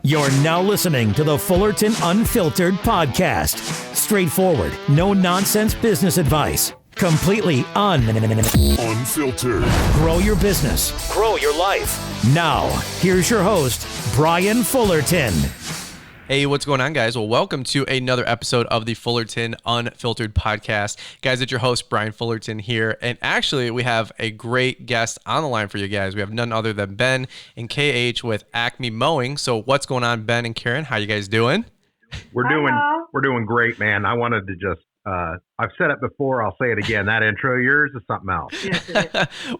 You're now listening to the Fullerton Unfiltered podcast. Straightforward, no nonsense business advice. Completely unfiltered. Grow your business. Grow your life. Now, here's your host, Brian Fullerton. Hey, what's going on, guys? Well, welcome to another episode of the Fullerton Unfiltered podcast. Guys, it's your host, Brian Fullerton here. And actually, we have a great guest on the line for you guys. We have none other than Ben and KH with Acme Mowing. So what's going on, Ben and Karen? How you guys doing? We're doing great, man. I wanted to just, I've said it before, I'll say it again. That intro of yours is something else.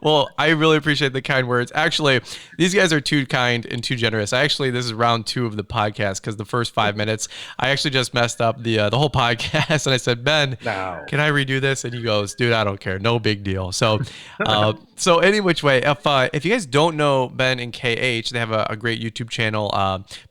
Well, I really appreciate the kind words. Actually, these guys are too kind and too generous. This is round 2 of the podcast because the first 5 minutes, I actually just messed up the whole podcast. And I said, Ben, can I redo this? And he goes, dude, I don't care. No big deal. So, so any which way, if you guys don't know Ben and KH, they have a great YouTube channel.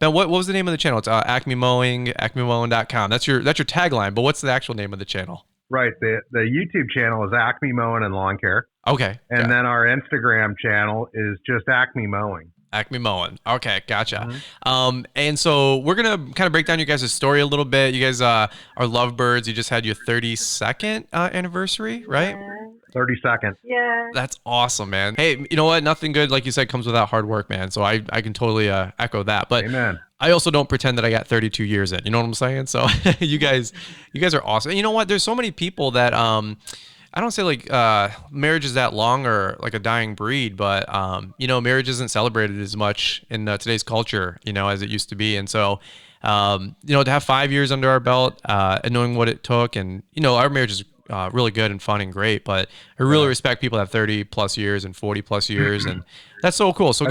Ben, what was the name of the channel? It's Acme Mowing, acmemowing.com. That's your tagline, but what's the actual name of the channel? Right. The YouTube channel is Acme Mowing and Lawn Care. Okay. And then our Instagram channel is just Acme Mowing. Acme Mowing. Okay, gotcha. Mm-hmm. And so we're going to kind of break down your guys' story a little bit. You guys are lovebirds. You just had your 32nd anniversary, right? Yeah. 32nd. Yeah. That's awesome, man. Hey, you know what? Nothing good, like you said, comes without hard work, man. So I can totally echo that. But Amen. I also don't pretend that I got 32 years in. You know what I'm saying? So you guys are awesome. And you know what? There's so many people that I don't say like marriage is that long or like a dying breed, but marriage isn't celebrated as much in today's culture, as it used to be. And so to have 5 years under our belt and knowing what it took, and our marriage is really good and fun and great, but I really respect people that have 30 plus years and 40 plus years, and that's so cool. So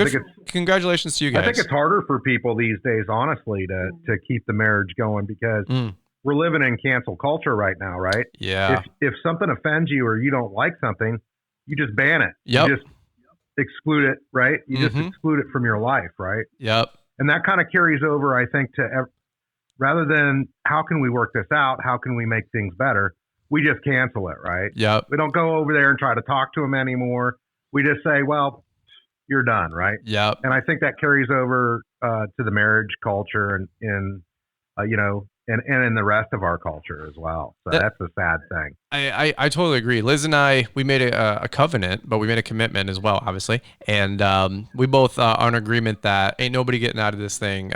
congratulations to you guys. I think it's harder for people these days, honestly, to keep the marriage going because we're living in cancel culture right now, right? Yeah. If something offends you or you don't like something, you just ban it. Yep. You just exclude it, right? You just exclude it from your life, right? Yep. And that kind of carries over, I think, rather than how can we work this out? How can we make things better? We just cancel it, right? Yep. We don't go over there and try to talk to them anymore. We just say, well, you're done, right? Yep. And I think that carries over to the marriage culture and in the rest of our culture as well. So that's a sad thing. I totally agree. Liz and I, we made a covenant, but we made a commitment as well, obviously. And we both are in agreement that ain't nobody getting out of this thing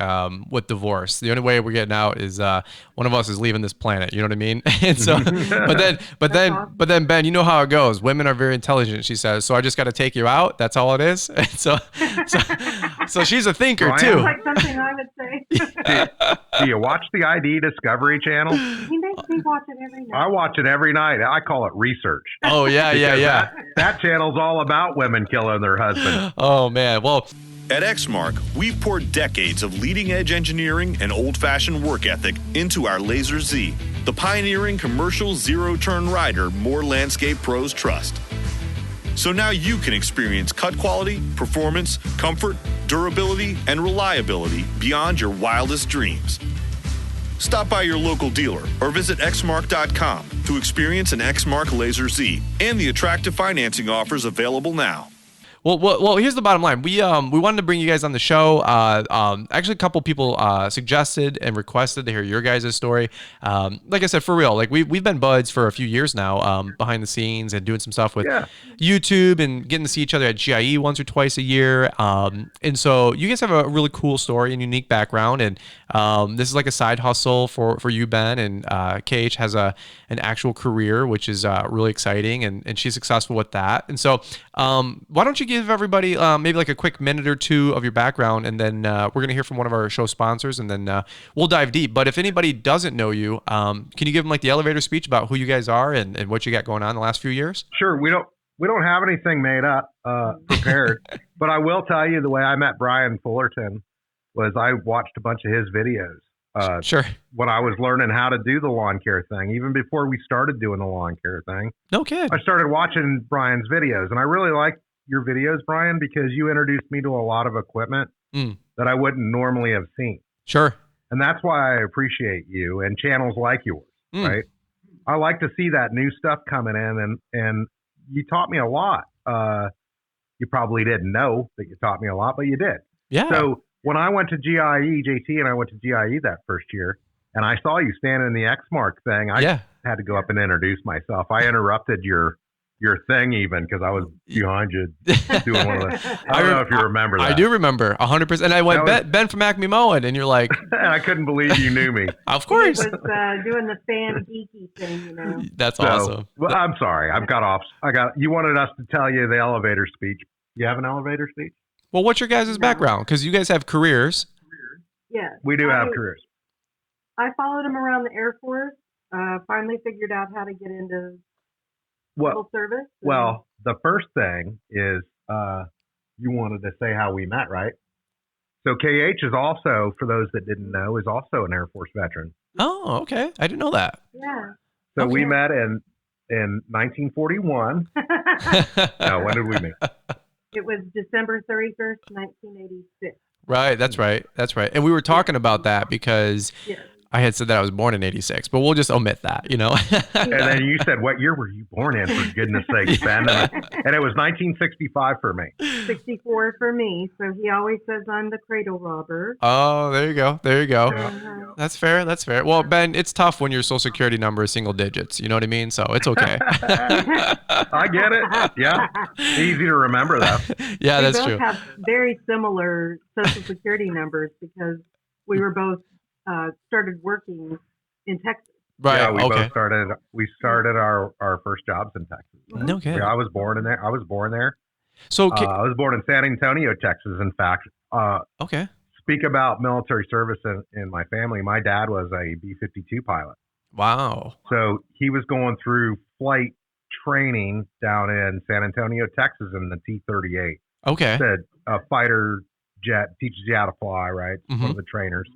with divorce. The only way we're getting out is one of us is leaving this planet. You know what I mean? And so, but then Ben, you know how it goes. Women are very intelligent, she says. So I just got to take you out. That's all it is. And so she's a thinker Brian, too. Like something I would say. Do you watch the ID Discovery Channel? He makes me watch it every night. I watch it every night. I call it research. Oh, yeah. That channel's all about women killing their husbands. Oh, man. Well, at Exmark, we've poured decades of leading-edge engineering and old-fashioned work ethic into our Laser Z, the pioneering commercial zero-turn rider more landscape pros trust. So now you can experience cut quality, performance, comfort, durability, and reliability beyond your wildest dreams. Stop by your local dealer or visit exmark.com to experience an Exmark Laser Z and the attractive financing offers available now. Well, here's the bottom line. We wanted to bring you guys on the show. Actually, a couple people suggested and requested to hear your guys' story. Like I said, for real, like we've been buds for a few years now, behind the scenes and doing some stuff with YouTube and getting to see each other at GIE once or twice a year. And so you guys have a really cool story and unique background. And this is like a side hustle for you, Ben. And KH has an actual career, which is really exciting, and she's successful with that. And so why don't you give everybody maybe like a quick minute or two of your background, and then we're going to hear from one of our show sponsors, and then we'll dive deep. But if anybody doesn't know you, can you give them like the elevator speech about who you guys are and what you got going on the last few years? Sure. We don't have anything made up prepared, but I will tell you the way I met Brian Fullerton was I watched a bunch of his videos. Sure. When I was learning how to do the lawn care thing, even before we started doing the lawn care thing. No kid. I started watching Brian's videos, and I really like your videos, Brian, because you introduced me to a lot of equipment that I wouldn't normally have seen. Sure. And that's why I appreciate you and channels like yours, right? I like to see that new stuff coming in, and you taught me a lot. You probably didn't know that you taught me a lot, but you did. Yeah. So when I went to GIE, JT and I went to GIE that first year, and I saw you standing in the X mark thing. I had to go up and introduce myself. I interrupted your thing even because I was behind you doing one of the. I don't know if you remember that. I do remember 100%. And I went, Ben from Acme Mowing, and you're like, and I couldn't believe you knew me. Of course. He was doing the fan geeky thing, you know. That's awesome. Well, I'm sorry, I've got off. You wanted us to tell you the elevator speech. You have an elevator speech? Well, what's your guys' background? Because you guys have careers. Yeah. We do have careers. I followed him around the Air Force. Finally figured out how to get into civil service. Well, the first thing is you wanted to say how we met, right? So KH is also, for those that didn't know, is also an Air Force veteran. Oh, okay. I didn't know that. Yeah. So we met in 1941. No, when did we meet? It was December 31st, 1986. Right. That's right. That's right. And we were talking about that because I had said that I was born in 86, but we'll just omit that, you know? And then you said, what year were you born in, for goodness sake, Ben? And it was 1965 for me. 64 for me. So he always says I'm the cradle robber. Oh, there you go. There you go. Uh-huh. That's fair. That's fair. Well, Ben, it's tough when your social security number is single digits. You know what I mean? So it's okay. I get it. Yeah. Easy to remember, though. Yeah, that's true. true. We both have very similar social security numbers because we were both started working in Texas. Right. Yeah, we okay. both started. We started our first jobs in Texas. No kidding. Yeah, I was born in there. I was born there. So I was born in San Antonio, Texas. In fact. Okay. Speak about military service in my family. My dad was a B-52 pilot. Wow. So he was going through flight training down in San Antonio, Texas, in the T-38. Okay. Said a fighter jet teaches you how to fly, right? Mm-hmm. One of the trainers.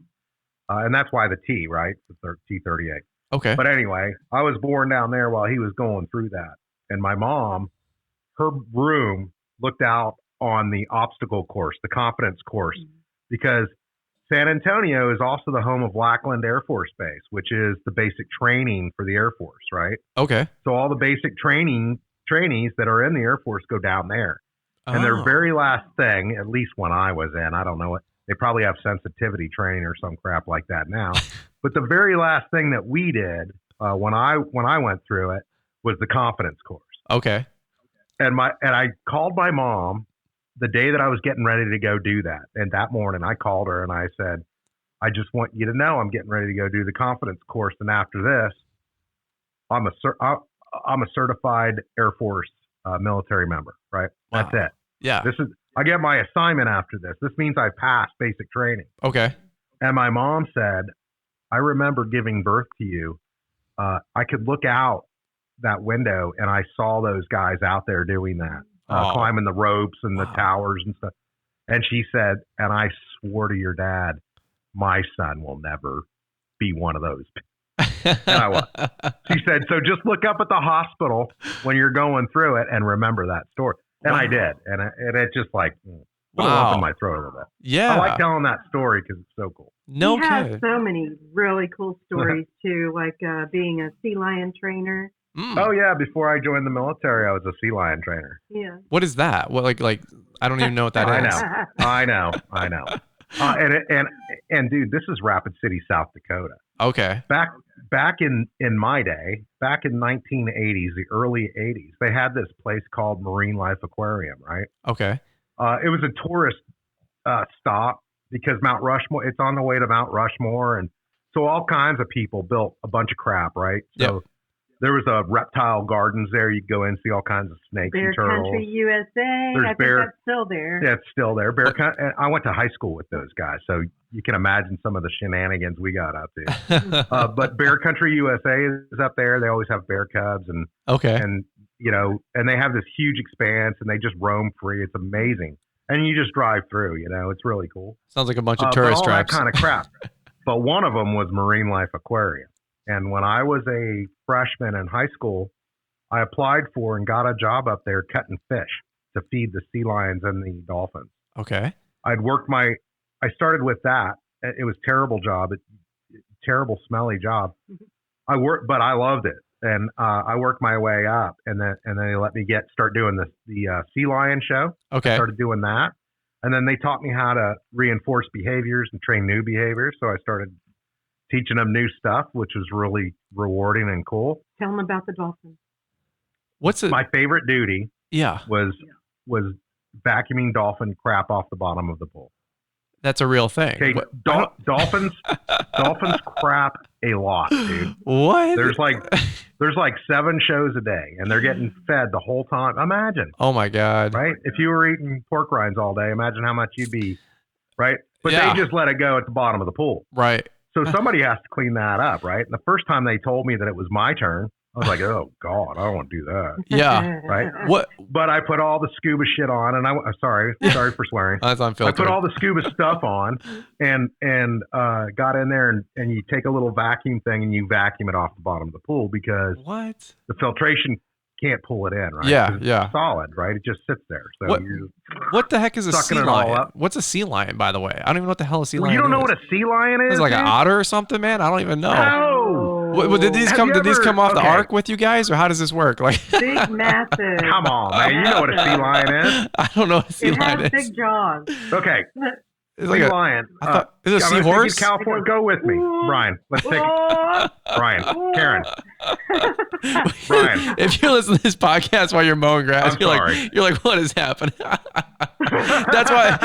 And that's why the T, right? The T-38. Okay. But anyway, I was born down there while he was going through that. And my mom, her room looked out on the obstacle course, the confidence course, because San Antonio is also the home of Lackland Air Force Base, which is the basic training for the Air Force, right? Okay. So all the basic trainees that are in the Air Force go down there. And their very last thing, at least when I was in, I don't know, they probably have sensitivity training or some crap like that now. But the very last thing that we did when I went through it was the confidence course. Okay. And I called my mom the day that I was getting ready to go do that. And that morning I called her and I said, I just want you to know I'm getting ready to go do the confidence course. And after this, I'm a certified Air Force military member, right? Wow. That's it. Yeah. I get my assignment after this. This means I passed basic training. Okay. And my mom said, I remember giving birth to you. I could look out that window and I saw those guys out there doing that, climbing the ropes and the towers and stuff. And she said, and I swore to your dad, my son will never be one of those. And she said, so just look up at the hospital when you're going through it and remember that story. And I did. And it just like opened my throat a little bit. Yeah. I like telling that story because it's so cool. No he kidding. has so many really cool stories too, like being a sea lion trainer. Oh yeah, before I joined the military, I was a sea lion trainer. Yeah. What is that? What like I don't even know what that is. I know. And dude, this is Rapid City, South Dakota. Okay. Back in my day, back in 1980s, the early 80s, they had this place called Marine Life Aquarium, right? Okay. It was a tourist stop because Mount Rushmore, it's on the way to Mount Rushmore. And so all kinds of people built a bunch of crap, right? So there was a reptile gardens there. You go in, see all kinds of snakes Bear and turtles. Country USA. I think that's still there. Yeah, it's still there. And I went to high school with those guys, so you can imagine some of the shenanigans we got up to. But Bear Country USA is up there. They always have bear cubs and and they have this huge expanse and they just roam free. It's amazing, and you just drive through. It's really cool. Sounds like a bunch of tourist traps. That kind of crap. But one of them was Marine Life Aquarium. And when I was a freshman in high school, I applied for and got a job up there cutting fish to feed the sea lions and the dolphins. Okay. I started with that. It was a terrible job, terrible smelly job. But I loved it. And I worked my way up and then they let me start doing the sea lion show. Okay. I started doing that. And then they taught me how to reinforce behaviors and train new behaviors. So I started teaching them new stuff, which was really rewarding and cool. Tell them about the dolphins. My favorite duty Yeah. was vacuuming dolphin crap off the bottom of the pool. That's a real thing. Okay, dolphins crap a lot, dude. What? There's like 7 shows a day, and they're getting fed the whole time. Imagine. Oh my God. Right? If you were eating pork rinds all day, imagine how much you'd be. Right? But Yeah. they just let it go at the bottom of the pool. Right. So somebody has to clean that up, right? And the first time they told me that it was my turn, I was like, oh God, I don't want to do that. Yeah. Right? What? But I put all the scuba shit on, and sorry for swearing. That's I unfiltered. put all the scuba stuff on, and got in there, and you take a little vacuum thing and you vacuum it off the bottom of the pool because What? the filtration can't pull it in, right? Yeah, 'Cause it's yeah. solid, right? It just sits there. So What the heck is a Sucking sea it all lion? up. What's a sea lion, by the way? I don't even know what the hell a sea lion is. you don't know what a sea lion is? It's like an dude? otter or something, man. I don't even know. No. Did these Have come? you Did these ever- come off the okay. ark with you guys, or how does this work? Like, Big, massive. Come on, man. You know what a sea lion is? I don't know what a sea It lion has is. big jaws. Okay, It's like sea a. lion. I thought, is it a I'm gonna take you seahorse? to California. Go with me, Brian. Let's take it. Brian, Karen. Brian. If you listen to this podcast while you're mowing grass, I'm you're sorry. like, what is happening? That's why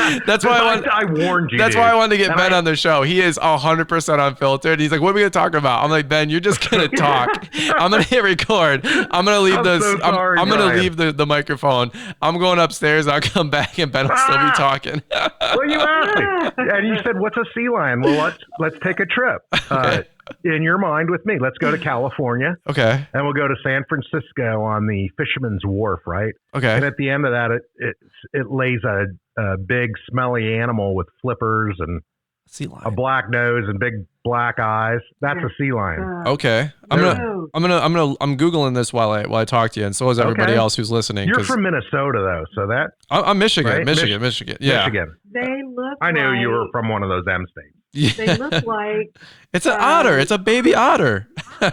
I warned you. That's dude. why I wanted to get And Ben on the show. He is 100% unfiltered. He's like, what are we going to talk about? I'm like, Ben, you're just going to talk. I'm going to hit record. I'm going to leave I'm going to leave the microphone. I'm going upstairs. I'll come back and Ben will still be talking. Well, you asked me, and you said, "What's a sea lion?" Well, let's take a trip. In your mind, with me, let's go to California, Okay. and we'll go to San Francisco on the Fisherman's Wharf, right? Okay. And at the end of that, it lays a big smelly animal with flippers and Sea lion. a black nose and big black eyes. That's a sea lion. Okay. I'm Googling this while I talk to you, and so is everybody Okay. else who's listening. You're 'cause from Minnesota, though, so that I'm Michigan, right? Michigan. Yeah. Michigan. They look I knew like, you were from one of those M states. They look like, It's an otter. It's a baby otter. no.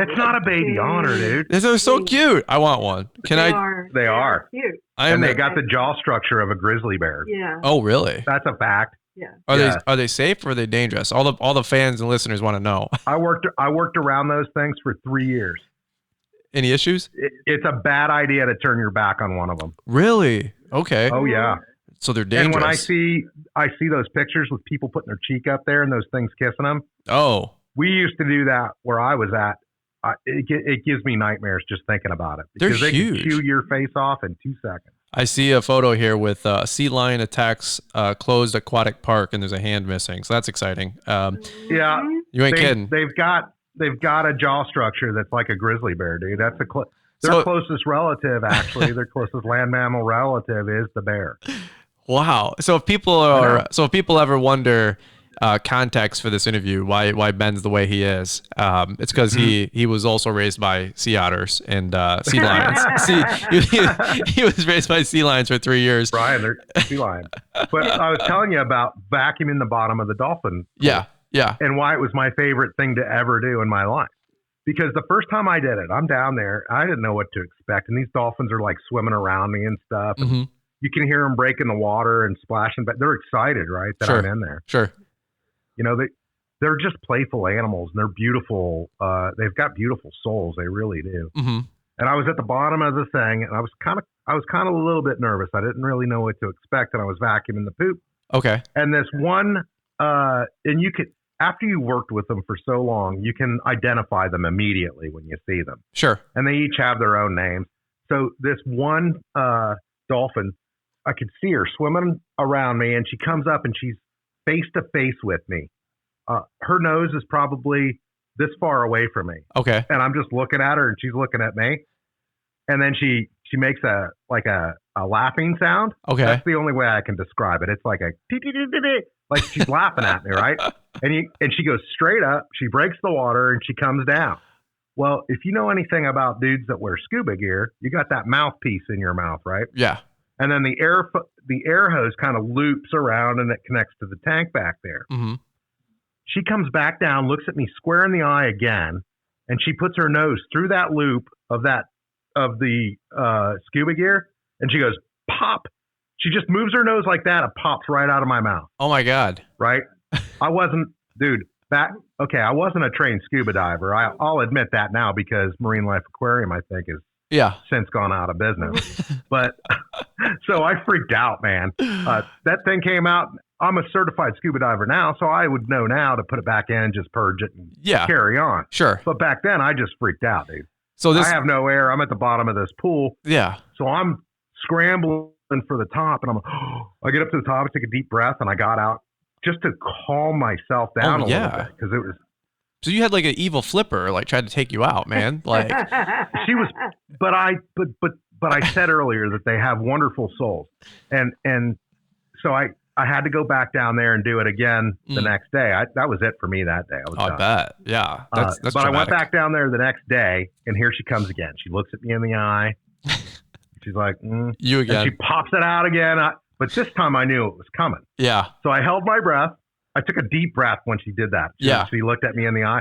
It's not a baby otter, dude. They're so cute. I want one. Can I? They are. cute. I am. And they got the jaw structure of a grizzly bear. Yeah. Oh, really? That's a fact. Yeah. Are they safe or are they dangerous? All the fans and listeners want to know. I worked around those things for 3 years. Any issues? It's a bad idea to turn your back on one of them. Really? Okay. Oh yeah. So they're dangerous. And when I see those pictures with people putting their cheek up there and those things kissing them, Oh. we used to do that where I was at. It gives me nightmares just thinking about it. They're Because they huge. can chew your face off in 2 seconds. I see a photo here with sea lion attacks closed aquatic park, and there's a hand missing. So that's exciting. Yeah. You ain't kidding. They've got a jaw structure that's like a grizzly bear, dude. That's their So- closest relative, actually. Their closest land mammal relative is the bear. Wow. So if people ever wonder context for this interview, why Ben's the way he is, it's because he was also raised by sea otters and sea lions. He was raised by sea lions for 3 years. Brian, they're sea lions. But I was telling you about vacuuming the bottom of the dolphin. Yeah. Yeah. And why it was my favorite thing to ever do in my life. Because the first time I did it, I'm down there. I didn't know what to expect. And these dolphins are like swimming around me and stuff. And Mm-hmm. you can hear them breaking the water and splashing, but they're excited, right, that Sure. I'm in there. Sure. You know, they're just playful animals, and they're beautiful. They've got beautiful souls. They really do. Mm-hmm. And I was at the bottom of the thing, and I was kind of a little bit nervous. I didn't really know what to expect, and I was vacuuming the poop. Okay. And this one, and you could, after you worked with them for so long, you can identify them immediately when you see them. Sure. And they each have their own names. So this one dolphin, I could see her swimming around me, and she comes up and she's face to face with me. Her nose is probably this far away from me. Okay. And I'm just looking at her and she's looking at me. And then she makes a laughing sound. Okay. That's the only way I can describe it. It's like a like she's laughing at me, right? And she goes straight up, she breaks the water and she comes down. Well, if you know anything about dudes that wear scuba gear, you got that mouthpiece in your mouth, right? Yeah. And then the air hose kind of loops around and it connects to the tank back there. Mm-hmm. She comes back down, looks at me square in the eye again, and she puts her nose through that loop of the scuba gear, and she goes pop She just moves her nose like that. It pops right out of my mouth. Oh my God. Right? I wasn't, dude, I wasn't a trained scuba diver. I'll admit that now because Marine Life Aquarium, I think, is since gone out of business. But so I freaked out, man. That thing came out. I'm a certified scuba diver now, so I would know now to put it back in, just purge it, and carry on. Sure. But back then, I just freaked out, dude. So I have no air. I'm at the bottom of this pool. Yeah. So I'm scrambling for the top, and I get up to the top, I take a deep breath, and I got out just to calm myself down a little bit because it was. So you had like an evil flipper, like tried to take you out, man. Like she was, but I said earlier that they have wonderful souls, and so I had to go back down there and do it again the next day. That was it for me that day. I was done. I bet. Yeah. That's but traumatic. I went back down there the next day, and here she comes again. She looks at me in the eye. She's like, you again. And she pops it out again. But this time I knew it was coming. Yeah. So I held my breath. I took a deep breath when she did that. She looked at me in the eye.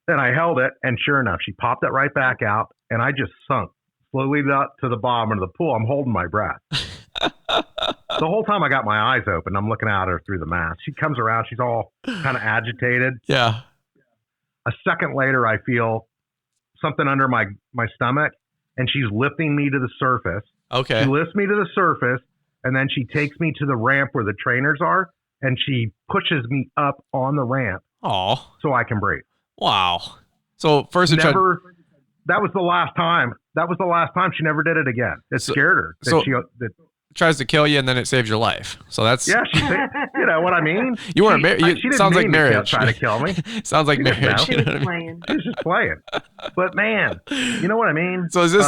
And I held it. And sure enough, she popped it right back out. And I just sunk slowly to the bottom of the pool. I'm holding my breath. The whole time I got my eyes open. I'm looking at her through the mask. She comes around. She's all kind of agitated. Yeah. A second later, I feel something under my stomach. And she's lifting me to the surface. Okay. She lifts me to the surface. And then she takes me to the ramp where the trainers are. And she pushes me up on the ramp. Oh. So I can breathe. Wow. So first that was the last time. That was the last time. She never did it again. It scared her. That tries to kill you and then it saves your life. So that's you know what I mean. You weren't married. She sounds like marriage. Trying to kill me. Sounds like marriage. She was playing. She was just playing. But man, you know what I mean. So is this?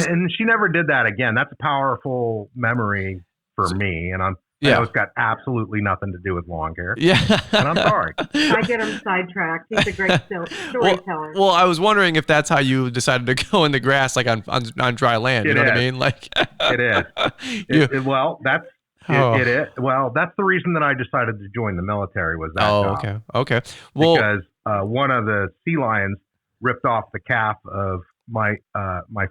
And she never did that again. That's a powerful memory for me, and it's got absolutely nothing to do with lawn care. Yeah. And I'm sorry. I get him sidetracked. He's a great storyteller. Well, I was wondering if that's how you decided to go in the grass, like on dry land. You know what I mean? Like it is. It is. Well, that's the reason that I decided to join the military was that. Oh, okay. Well, because one of the sea lions ripped off the calf of my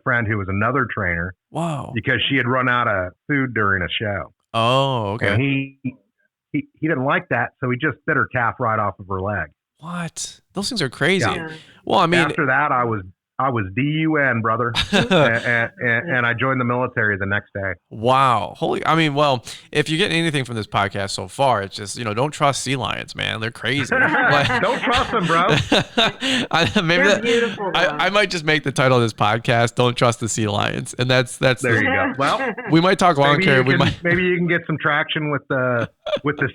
friend who was another trainer. Wow. Because she had run out of food during a show. Oh, okay. And he didn't like that, so he just bit her calf right off of her leg. What? Those things are crazy. Yeah. Well, I mean, after that, I was DUN, brother, and I joined the military the next day. Wow. Well, if you're getting anything from this podcast so far, it's just, don't trust sea lions, man. They're crazy. Don't trust them, bro. They're beautiful. I might just make the title of this podcast, Don't Trust the Sea Lions. And that's there you go. Well, we might talk lawn care. Maybe you can get some traction with the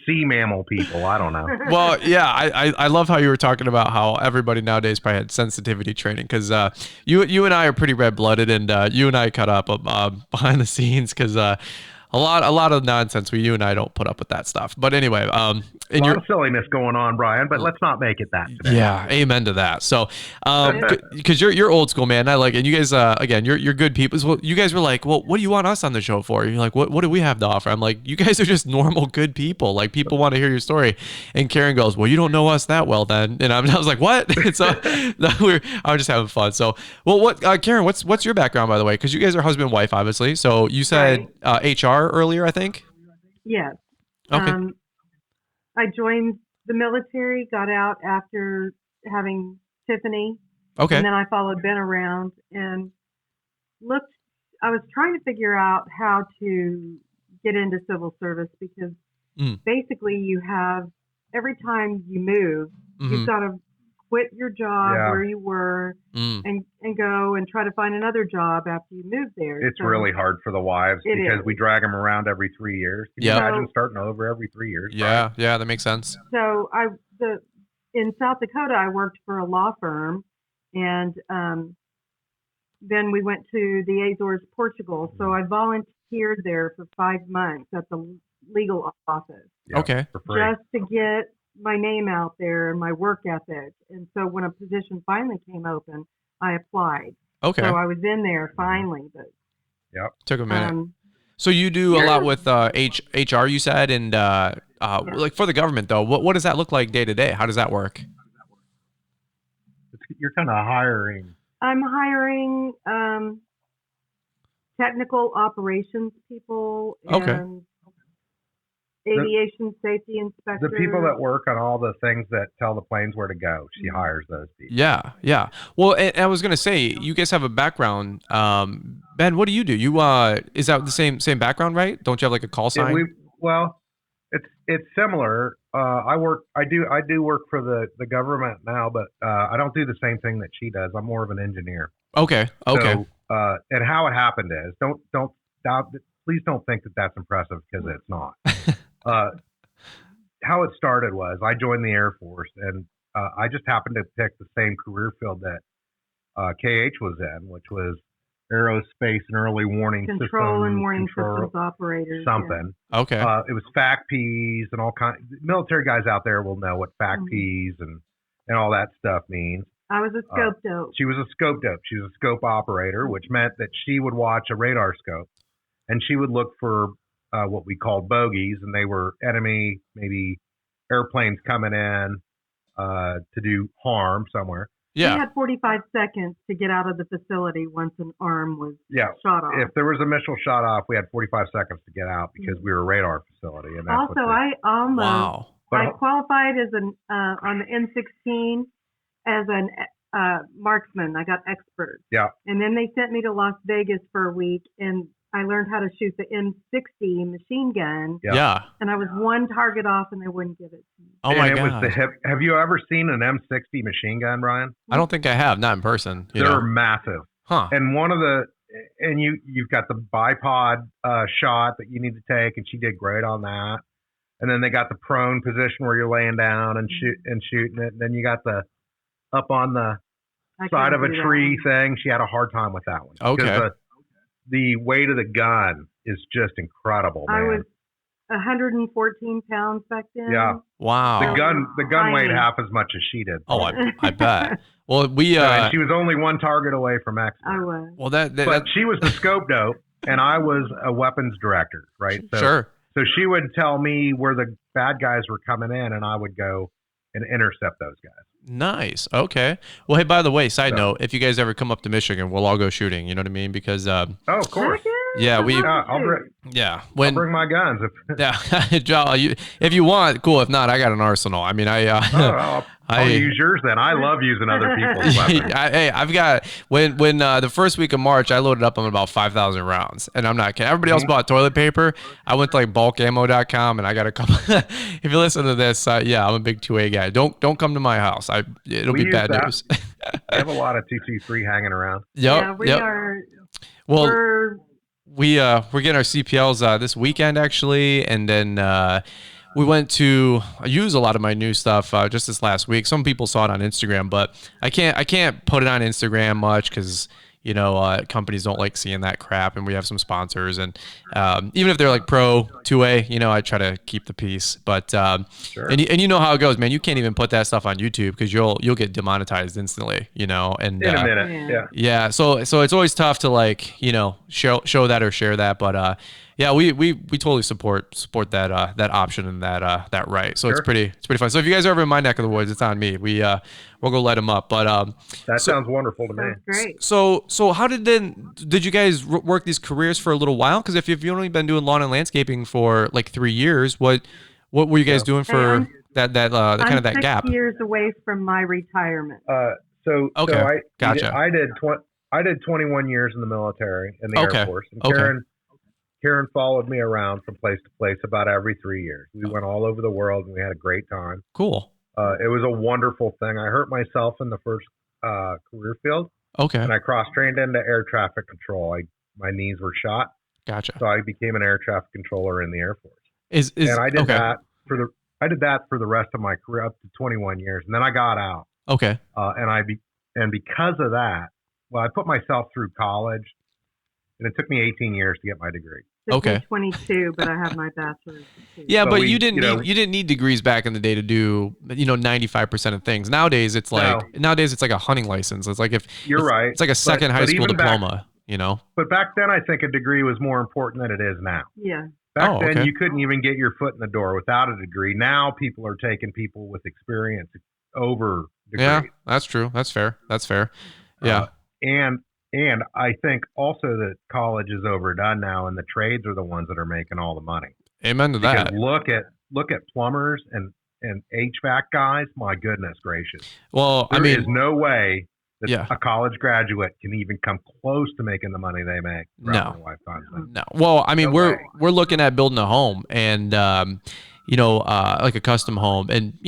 sea mammal people. I don't know. Well, yeah, I love how you were talking about how everybody nowadays probably had sensitivity training because you and I are pretty red-blooded, and you and I cut up behind the scenes because a lot of nonsense you and I don't put up with that stuff. But anyway, a lot of silliness going on, Brian, but let's not make it that today. Yeah, amen to that. So, because you're old school, man. I like it. And you guys, again, you're good people. So you guys were like, well, what do you want us on the show for? You're like, what do we have to offer? I'm like, you guys are just normal, good people. Like, people want to hear your story. And Karen goes, well, you don't know us that well then. And I was like, what? So I was just having fun. So, well, Karen, what's your background, by the way? Because you guys are husband and wife, obviously. So you said HR earlier, I think? Yes. Okay. I joined the military, got out after having Tiffany. Okay. And then I followed Ben around and I was trying to figure out how to get into civil service because basically you have, every time you move, you've got to quit your job where you were and go and try to find another job after you move there. It's really hard for the wives because we drag them around every 3 years. Can you imagine starting over every 3 years? Yeah, yeah, that makes sense. So in South Dakota, I worked for a law firm, and then we went to the Azores, Portugal. So I volunteered there for 5 months at the legal office. Yeah, okay. Just to get my name out there and my work ethic. And so when a position finally came open, I applied. Okay. So I was in there finally, but took a minute. So you do a lot with HR, you said, and like for the government though, what does that look like day to day? How does that work? You're kind of hiring. I'm hiring technical operations people Okay. and aviation safety inspectors. The people that work on all the things that tell the planes where to go, she hires those people. Yeah. Well, and I was gonna say, you guys have a background. Ben, what do? You is that the same background, right? Don't you have like a call sign? Well, it's similar. I do work for the government now, but I don't do the same thing that she does. I'm more of an engineer. Okay. So, and how it happened is, please don't think that that's impressive, because it's not. How it started was, I joined the Air Force, and I just happened to pick the same career field that KH was in, which was aerospace and early warning control and warning systems operators. Something. Yeah. Okay. It was FACPs and all kinds. Military guys out there will know what FACPs and all that stuff means. I was a scope dope. She was a scope dope. She was a scope operator, which meant that she would watch a radar scope, and she would look for what we called bogeys, and they were enemy, maybe airplanes coming in to do harm somewhere. Yeah. We had 45 seconds to get out of the facility once an arm was shot off. If there was a missile shot off, we had 45 seconds to get out, because we were a radar facility. And that's I qualified as on the N16 as an marksman. I got expert. Yeah. And then they sent me to Las Vegas for a week, and I learned how to shoot the M60 machine gun. Yeah. And I was one target off, and they wouldn't give it to me. Oh my God. Have you ever seen an M60 machine gun, Ryan? I don't think I have. Not in person. They're massive. Huh. And you've got the bipod shot that you need to take, and she did great on that. And then they got the prone position where you're laying down and shooting it. And then you got the up on the side of a tree thing. She had a hard time with that one. Okay. Because the weight of the gun is just incredible, man. I was 114 pounds back then. Yeah. Wow. The gun weighed half as much as she did. Oh, I bet. Well, and she was only one target away from expert. I was. Well, but she was the scope dope, and I was a weapons director, right? So, sure. So she would tell me where the bad guys were coming in, and I would go and intercept those guys. Nice. Okay. Well, hey, by the way, side note, if you guys ever come up to Michigan, we'll all go shooting. You know what I mean? Because of course. Yeah, I'll bring my guns. If you want, cool. If not, I got an arsenal. I mean, I'll use yours then. I love using other people's weapons. I've got when the first week of March, I loaded up on about 5,000 rounds, and I'm not kidding. Everybody else bought toilet paper. I went to like bulkammo.com, and I got a couple. If you listen to this, I'm a big 2A guy. Don't come to my house. It'll be bad news. I have a lot of 223 hanging around. Yeah, we are. Well, we're getting our CPLs this weekend actually, and then we went to use a lot of my new stuff just this last week. Some people saw it on Instagram, but I can't put it on Instagram much because companies don't like seeing that crap, and we have some sponsors, and even if they're like pro 2A, I try to keep the peace. But sure. and you know how it goes, man. You can't even put that stuff on YouTube because you'll get demonetized instantly, and in a minute. Yeah. So it's always tough to show that or share that, but we totally support that option and that right. So sure. It's pretty fun. So if you guys are ever in my neck of the woods, it's on me. We'll go light them up. But that sounds wonderful to me. Great. So how did you guys work these careers for a little while? Because if you've only been doing lawn and landscaping for like 3 years, what were you guys doing for that kind of that gap? I'm 6 years away from my retirement. So gotcha. I did 21 years in the military in the Air Force. And Karen followed me around from place to place about every 3 years. We went all over the world, and we had a great time. Cool. It was a wonderful thing. I hurt myself in the first career field. Okay. And I cross-trained into air traffic control. My knees were shot. Gotcha. So I became an air traffic controller in the Air Force. And I did that for the rest of my career, up to 21 years, and then I got out. Okay. And because of that, I put myself through college, and it took me 18 years to get my degree. Okay. 22, but I have my bachelor's. Yeah, but you didn't need degrees back in the day to do 95% of things. Nowadays it's like a hunting license. It's like right. It's like a second high school diploma. But back then, I think a degree was more important than it is now. Yeah. Back then, you couldn't even get your foot in the door without a degree. Now people are taking people with experience over degrees. Yeah, that's true. That's fair. Yeah. And And I think also that college is overdone now, and the trades are the ones that are making all the money. Amen to Because that. look at plumbers and HVAC guys. My goodness gracious! Well, There is no way that Yeah. a college graduate can even come close to making the money they make throughout their lifetime. No. Well, I mean, No way. we're looking at building a home, and like a custom home, and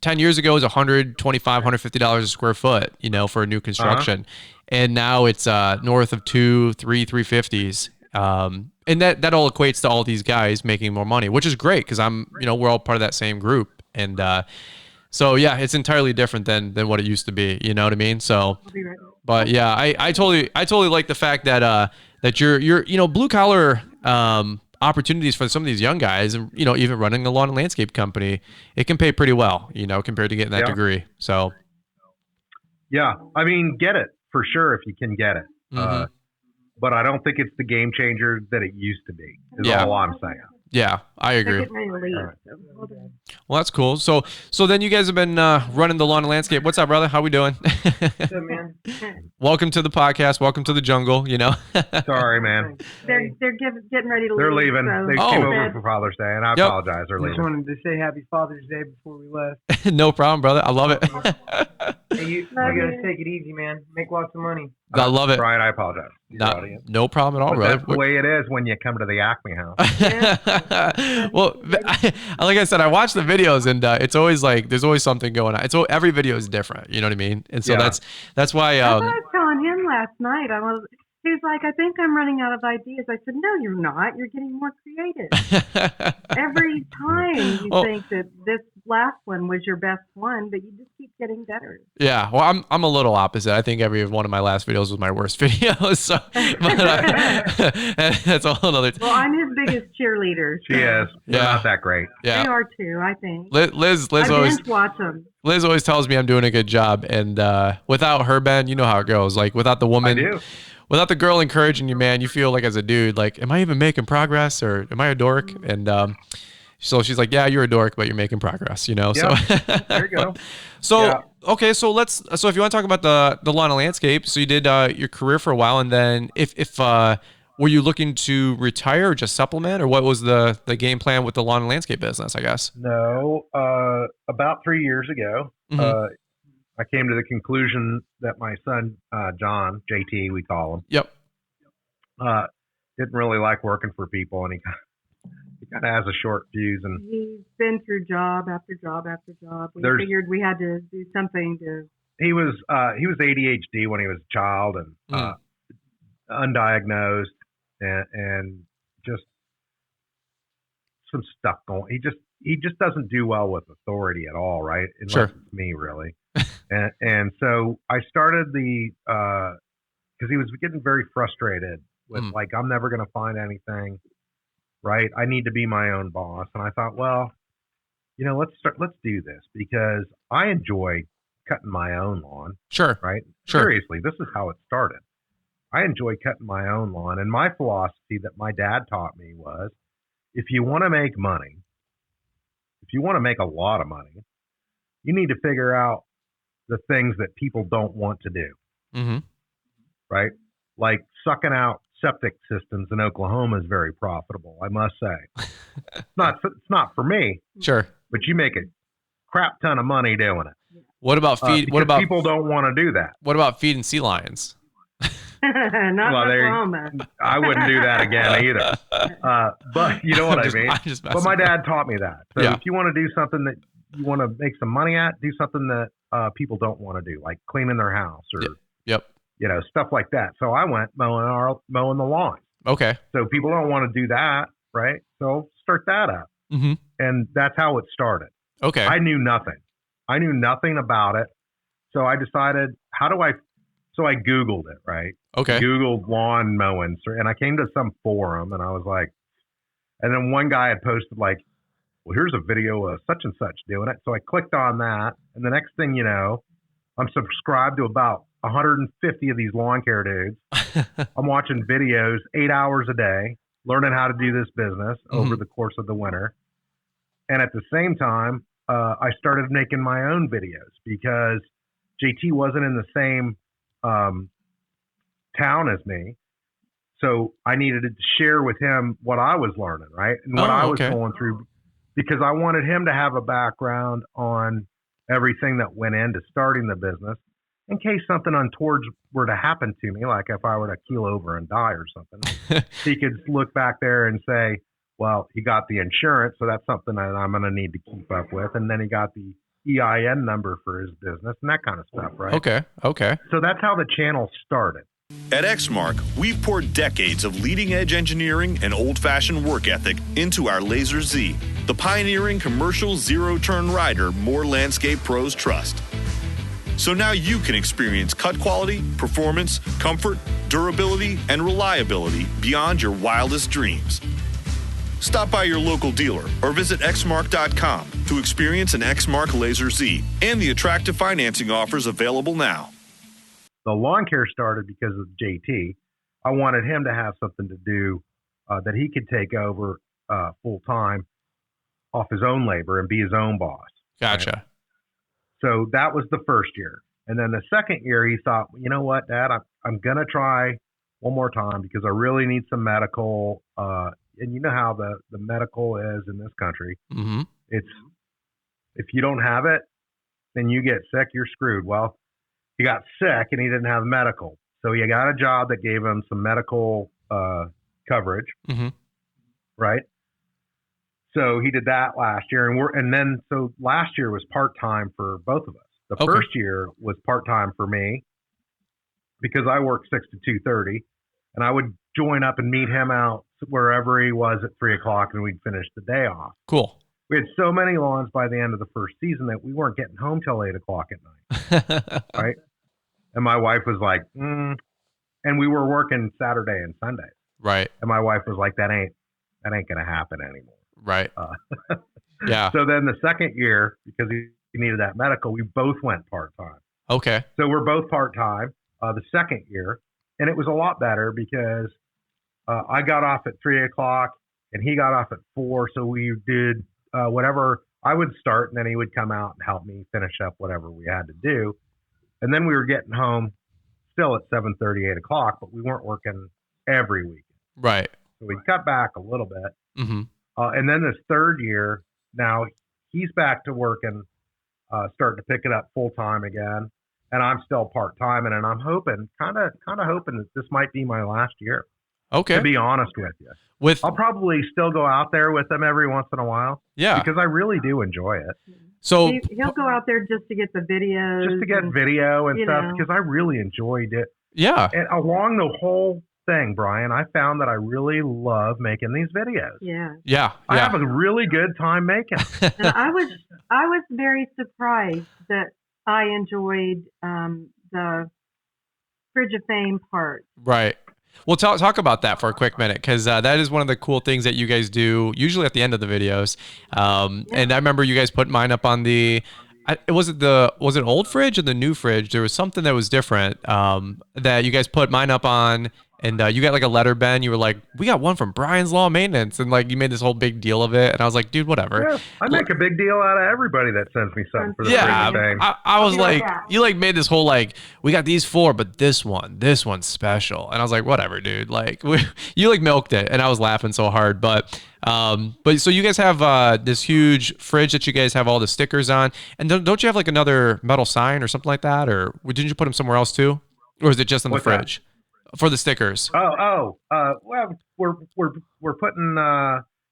10 years ago it was $125, $150 a square foot, for a new construction, and now it's north of $350s. And that all equates to all these guys making more money, which is great because we're all part of that same group, and so yeah, it's entirely different than what it used to be. You know what I mean? So, but yeah, I totally like the fact that that you're blue collar opportunities for some of these young guys, and even running a lawn and landscape company, it can pay pretty well, compared to getting that degree. So, yeah, I mean, get it for sure if you can get it. But I don't think it's the game changer that it used to be, is all I'm saying. Yeah, I agree. Right. Well, that's cool. So then you guys have been running the lawn and landscape. What's up, brother? How we doing? What's up, man? Welcome to the podcast. Welcome to the jungle. Sorry, man. They're getting ready to leave. They're leaving. So They came over for Father's Day, and I apologize. They're Just leaving. wanted to say Happy Father's Day before we left. No problem, brother. I love it. Hey, you gotta take it easy, man. Make lots of money. I love it. Brian, I apologize. No problem at all, But brother. that's the way it is when you come to the Acme house. Well, like I said, I watch the videos, and it's always like there's always something going on. Every video is different. You know what I mean? And so that's why. I was telling him last night. He was like, I think I'm running out of ideas. I said, no, you're not. You're getting more creative. Every time you think that this last one was your best one, but you just keep getting better. Yeah, well, I'm a little opposite. I think every one of my last videos was my worst videos. So, that's a whole other. Well, I'm his biggest cheerleader. She is. They're not that great. Yeah, they are too. I think. Liz I always binge watch them. Liz always tells me I'm doing a good job, and without her, Ben, you know how it goes. Like without the woman. I do. Without the girl encouraging you, man, you feel like as a dude, like, am I even making progress, or am I a dork? And so she's like, yeah, you're a dork, but you're making progress, Yeah. So There you go. So okay, so if you want to talk about the lawn and landscape, so you did your career for a while, and then if were you looking to retire or just supplement, or what was the game plan with the lawn and landscape business, I guess? No, about 3 years ago, I came to the conclusion that my son, John, JT, we call him. Yep. Didn't really like working for people, and he kind of has a short fuse. And he's been through job after job after job. We figured we had to do something to. He was ADHD when he was a child, and undiagnosed, and just some stuff going. He just doesn't do well with authority at all, right? Unless it's me, really. and so I started because he was getting very frustrated with like, I'm never going to find anything, right? I need to be my own boss. And I thought, well, let's do this, because I enjoy cutting my own lawn. Sure. Right? Sure. Seriously, this is how it started. I enjoy cutting my own lawn. And my philosophy that my dad taught me was, if you want to make money, if you want to make a lot of money, you need to figure out the things that people don't want to do, right? Like sucking out septic systems in Oklahoma is very profitable, I must say. It's not for me. Sure. But you make a crap ton of money doing it. What about feed? What about people don't want to do that? What about feeding sea lions? Not Oklahoma. I wouldn't do that again either. But you know what I mean? But my dad taught me that. So if you want to do something that you want to make some money at, do something that people don't want to do, like cleaning their house or stuff like that. So I went mowing the lawn. Okay. So people don't want to do that, right? So start that up. And that's how it started. Okay. I knew nothing about it. So I decided, so I Googled it, right? Okay. Googled lawn mowing, and I came to some forum, and I was like, and then one guy had posted like, well, here's a video of such and such doing it. So I clicked on that, and the next thing you know, I'm subscribed to about 150 of these lawn care dudes. I'm watching videos 8 hours a day, learning how to do this business over the course of the winter. And at the same time, I started making my own videos because JT wasn't in the same town as me. So I needed to share with him what I was learning, right? And what I was going through, because I wanted him to have a background on everything that went into starting the business in case something untoward were to happen to me, like if I were to keel over and die or something. He could look back there and say, well, he got the insurance, so that's something that I'm going to need to keep up with. And then he got the EIN number for his business and that kind of stuff, right? Okay. So that's how the channel started. At Exmark, we've poured decades of leading-edge engineering and old-fashioned work ethic into our Laser Z, the pioneering commercial zero-turn rider more landscape pros trust. So now you can experience cut quality, performance, comfort, durability, and reliability beyond your wildest dreams. Stop by your local dealer or visit exmark.com to experience an Exmark Laser Z and the attractive financing offers available now. The lawn care started because of JT. I wanted him to have something to do that he could take over full time off his own labor and be his own boss. Gotcha. Right? So that was the first year. And then the second year, he thought, you know what, Dad, I'm going to try one more time because I really need some medical. And you know how the medical is in this country. Mm-hmm. It's if you don't have it, then you get sick, you're screwed. Well, he got sick and he didn't have medical. So he got a job that gave him some medical coverage, right? So he did that last year. So last year was part-time for both of us. The first year was part-time for me because I worked 6 to 2:30 and I would join up and meet him out wherever he was at 3:00 and we'd finish the day off. Cool. We had so many lawns by the end of the first season that we weren't getting home till 8:00 at night. Right. And my wife was like, and we were working Saturday and Sunday. Right. And my wife was like, that ain't going to happen anymore. Right. Yeah. So then the second year, because he needed that medical, we both went part-time. Okay. So we're both part-time the second year. And it was a lot better because I got off at 3:00 and he got off at 4. So we did whatever I would start and then he would come out and help me finish up whatever we had to do. And then we were getting home still at 7:30, 8:00, but we weren't working every weekend. Right. So we cut back a little bit. Mm-hmm. And then this third year, now he's back to working, starting to pick it up full time again. And I'm still part time. And I'm hoping, kind of hoping that this might be my last year. Okay. To be honest with you. I'll probably still go out there with them every once in a while. Yeah. Because I really do enjoy it. So he'll go out there just to get the videos. Just to get video and stuff because I really enjoyed it. Yeah. And along the whole thing, Brian, I found that I really love making these videos. Yeah. I have a really good time making them. And I was very surprised that I enjoyed the Fridge of Fame part. Right. Well, talk about that for a quick minute, because that is one of the cool things that you guys do, usually at the end of the videos. And I remember you guys put mine up on the, was it old fridge or the new fridge? There was something that was different that you guys put mine up on, and you got like a letter, Ben. You were like, we got one from Brian's Law Maintenance, and like you made this whole big deal of it. And I was like, dude, whatever. Yeah, I make a big deal out of everybody that sends me something for the Fridge of Fame. I was like, you like made this whole like, we got these 4, but this one's special. And I was like, whatever, dude. Like you like milked it, and I was laughing so hard. But so you guys have this huge fridge that you guys have all the stickers on, and don't you have like another metal sign or something like that, or didn't you put them somewhere else too, or is it just in the fridge for the stickers? Well, we're putting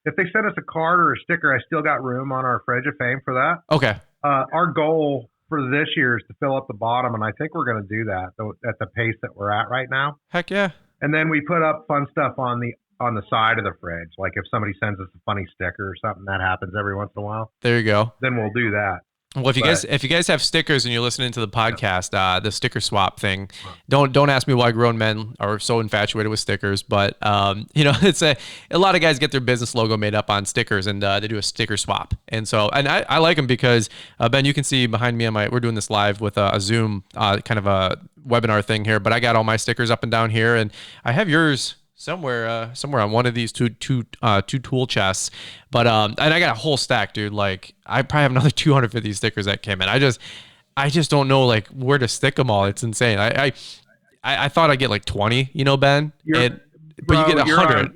if they send us a card or a sticker, I still got room on our Fridge of Fame for that. Okay. Our goal for this year is to fill up the bottom, and I think we're going to do that at the pace that we're at right now. Heck yeah. And then we put up fun stuff on the side of the fridge. Like if somebody sends us a funny sticker or something, that happens every once in a while. There you go. Then we'll do that. Well, if you guys have stickers and you're listening to the podcast, the sticker swap thing, don't ask me why grown men are so infatuated with stickers, but it's a lot of guys get their business logo made up on stickers, and they do a sticker swap. And so, and I like them because Ben, you can see behind me we're doing this live with a Zoom kind of a webinar thing here, but I got all my stickers up and down here, and I have yours somewhere on one of these two tool chests, but and I got a whole stack, dude. Like I probably have another 250 stickers that came in. I just don't know like where to stick them all. It's insane. I thought I'd get like 20, you know, Ben, but you get 100.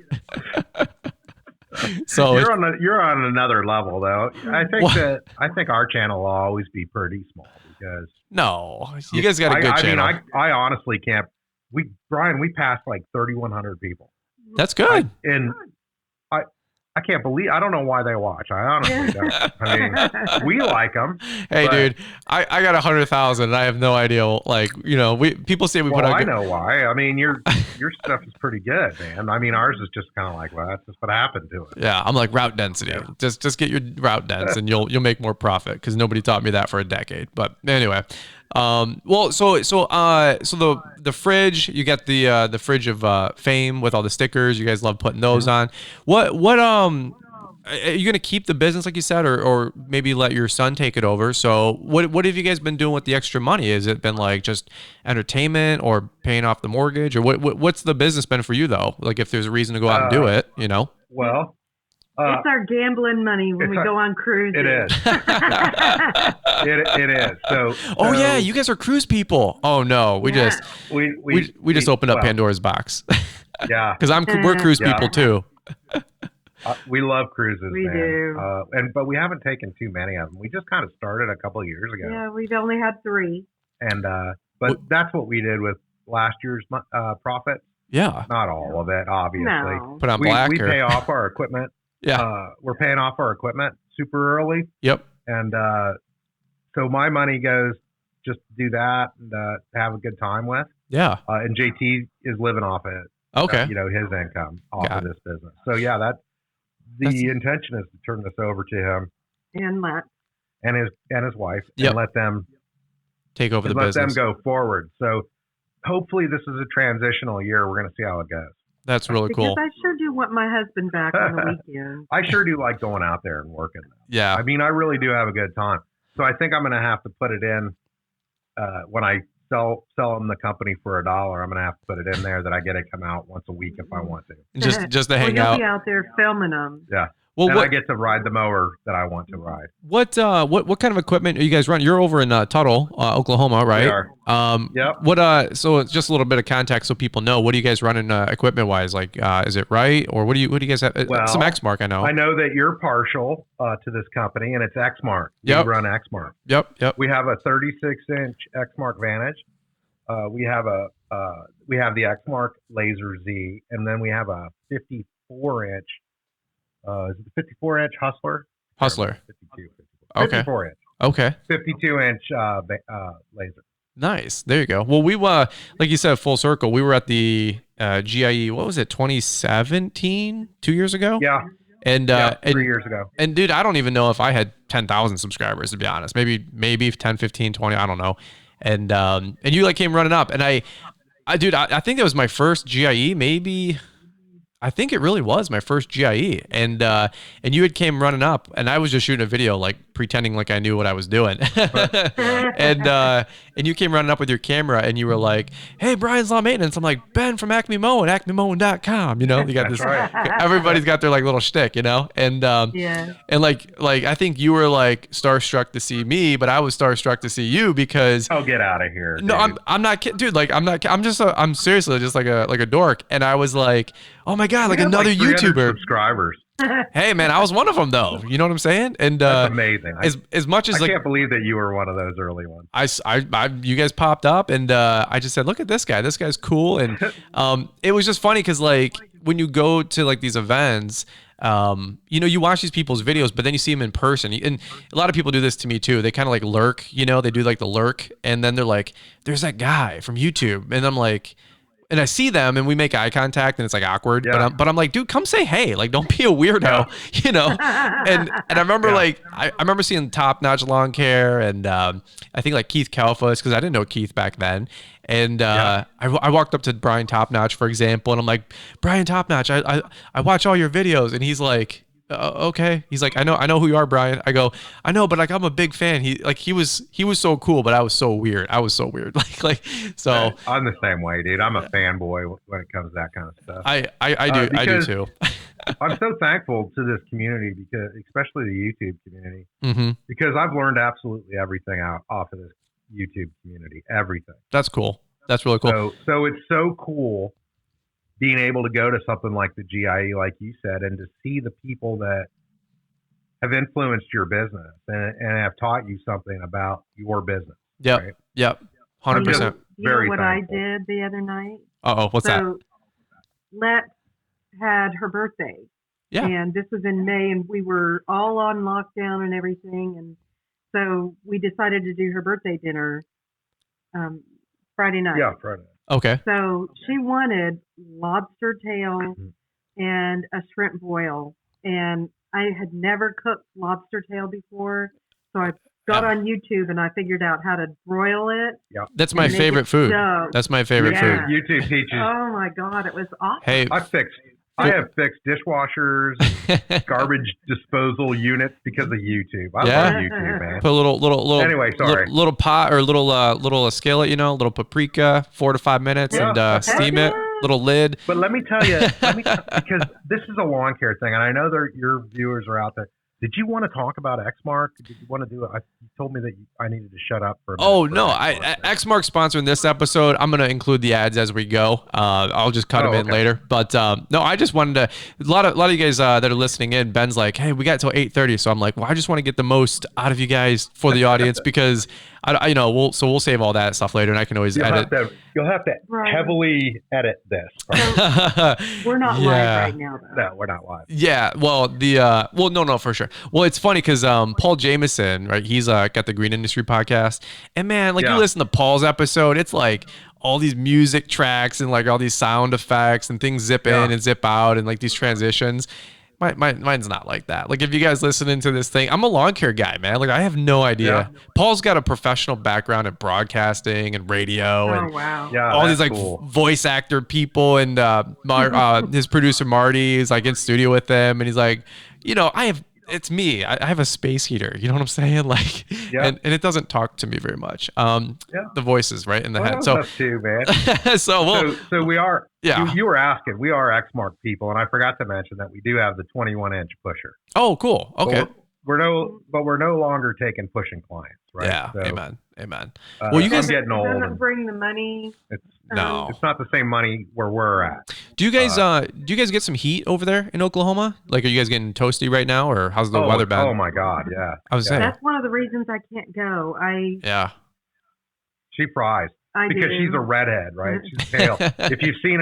So you're on another level, though. I think our channel will always be pretty small because you guys got a good channel. I honestly can't. Brian, we passed like 3,100 people. That's good. I can't believe. I don't know why they watch. I honestly don't. I mean, we like them. Hey, dude, I got 100,000, and I have no idea. Like, you know, people say we put out. I know why. I mean, your stuff is pretty good, man. I mean, ours is just kind of like, well, that's just what happened to it. Yeah, I'm like route density. Yeah. Just get your route dense, and you'll make more profit because nobody taught me that for a decade. But anyway. So the fridge, you got the fridge of fame with all the stickers. You guys love putting those on. What are you gonna keep the business like you said, or maybe let your son take it over? So what have you guys been doing with the extra money? Has it been like just entertainment or paying off the mortgage, or what's the business been for you though? Like if there's a reason to go out and do it, you know? Well. It's our gambling money when we go on cruises. It is. it is. So. Oh yeah, you guys are cruise people. Oh no, we just opened up Pandora's box. Yeah. Because we're cruise people too. We love cruises. We do. But we haven't taken too many of them. We just kind of started a couple of years ago. Yeah, we've only had 3. And but that's what we did with last year's profit. Yeah. Not all of it, obviously. No. Put on black. We pay off our equipment. Yeah. We're paying off our equipment super early. Yep. And so my money goes just to do that and have a good time with. Yeah. And JT is living off it. Okay. His income off of this business. So yeah, the intention is to turn this over to him and Matt and his wife and let them take over the business. Let them go forward. So hopefully this is a transitional year. We're going to see how it goes. That's really cool. Because I sure do want my husband back on the weekend. I sure do like going out there and working. Yeah. I mean, I really do have a good time. So I think I'm going to have to put it in when I sell them the company for $1. I'm going to have to put it in there that I get to come out once a week if I want to. Just to hang out. Be out there filming them. Yeah. Well, I get to ride the mower that I want to ride. What kind of equipment are you guys running? You're over in Tuttle, Oklahoma, right? We are. Yep. So it's just a little bit of context so people know. What are you guys running equipment wise? Like, is it right, or what do you guys have? Well, some Exmark, I know. I know that you're partial to this company, and it's Exmark. Yep. We run Exmark. Yep. We have a 36-inch Exmark Vantage. We have the Exmark Laser Z, and then we have a 54-inch. Is it the 54-inch Hustler? 52. Okay. 54-inch. Okay. 52-inch laser. Nice. There you go. Well, we like you said, full circle. We were at the GIE. What was it? 2017? 2 years ago. Yeah. And 3 years ago. And dude, I don't even know if I had 10,000 subscribers to be honest. Maybe 10, 15, 20. I don't know. And you like came running up, and I think that was my first GIE. Maybe. I think it really was my first GIE, and you had came running up, and I was just shooting a video, like pretending like I knew what I was doing, and you came running up with your camera, and you were like, "Hey, Brian's Lawn Maintenance." I'm like, "Ben from Acme Mowing, acmemowing.com." You know, you got this. Right. Everybody's got their like little shtick, you know, and and like I think you were like starstruck to see me, but I was starstruck to see you because. Oh, get out of here! No, dude. I'm not kidding, dude. Like I'm seriously just like a dork, and I was like, oh my god, like another YouTuber. Subscribers. Hey man, I was one of them though. You know what I'm saying? And that's amazing. As much as I can't believe that you were one of those early ones. You guys popped up, and I just said, look at this guy. This guy's cool, and it was just funny because like when you go to like these events. You watch these people's videos, but then you see them in person. And a lot of people do this to me too. They kind of like lurk, they do like the lurk. And then they're like, there's that guy from YouTube. And I'm like, and I see them and we make eye contact and it's like awkward, yeah. but I'm like, dude, come say hey, like don't be a weirdo, And I remember I remember seeing Top Notch Lawn Care and I think like Keith Kalfas, because I didn't know Keith back then. And I walked up to Brian Topnotch, for example, and I'm like, Brian Topnotch, I watch all your videos, and he's like, okay. He's like, I know who you are, Brian. I go, I know, but like I'm a big fan. He was so cool, but I was so weird. So I'm the same way, dude. I'm a fanboy when it comes to that kind of stuff. I do too. I'm so thankful to this community, because especially the YouTube community, because I've learned absolutely everything off of this YouTube community. Everything. That's cool. That's really cool. So it's so cool being able to go to something like the GIE, like you said, and to see the people that have influenced your business and have taught you something about your business. Yep. Right? Yep. 100%. You know what thankful. I did the other night? What's that? Lex had her birthday. Yeah. And this was in May, and we were all on lockdown and everything. And so we decided to do her birthday dinner Friday night. Yeah, Friday. Okay. So she wanted lobster tail and a shrimp boil. And I had never cooked lobster tail before. So I got on YouTube and I figured out how to broil it. Yeah. That's my favorite food. That's my favorite food. YouTube teaches. Oh my God, it was awesome. Hey, I have fixed dishwashers, garbage disposal units because of YouTube. I love YouTube, man. Put a little. Anyway, sorry. Little pot or little skillet, little paprika, 4 to 5 minutes, and steam it. Little lid. But let me tell you, because this is a lawn care thing, and I know your viewers are out there. Did you want to talk about Xmark? Did you want to do it? You told me that I needed to shut up for a minute. Oh, no. Xmark sponsoring this episode. I'm going to include the ads as we go. I'll just cut them in later. But no, I just wanted to, a lot of you guys that are listening in, Ben's like, hey, we got till 8:30. So I'm like, well, I just want to get the most out of you guys for the audience because we'll save all that stuff later and I can always edit. You'll have to heavily edit this. We're not live right now, though. No, we're not live. Yeah, well, no, for sure. Well, it's funny because Paul Jameson, right? He's got the Green Industry podcast, and man, you listen to Paul's episode, it's like all these music tracks and like all these sound effects and things zip in and zip out and like these transitions. Mine's not like that. Like if you guys listening to this thing, I'm a lawn care guy, man. Like I have no idea. Yeah. Paul's got a professional background in broadcasting and radio and all these like voice actor people and his producer Marty is like in studio with them and he's like, it's me. I have a space heater. You know what I'm saying? Like, and it doesn't talk to me very much. The voice is right in the head. So us too, man. so we are. Yeah. You were asking. We are Xmark people, and I forgot to mention that we do have the 21-inch pusher. Oh, cool. Okay. We're no longer taking pushing clients, right? Yeah. So, amen. Well, you guys getting old. It doesn't bring the money. It's not the same money where we're at. Do you guys get some heat over there in Oklahoma? Like, are you guys getting toasty right now, or how's the weather been? Oh my God, yeah. I was saying that's one of the reasons I can't go. She fries because she's a redhead, right? She's pale. If you've seen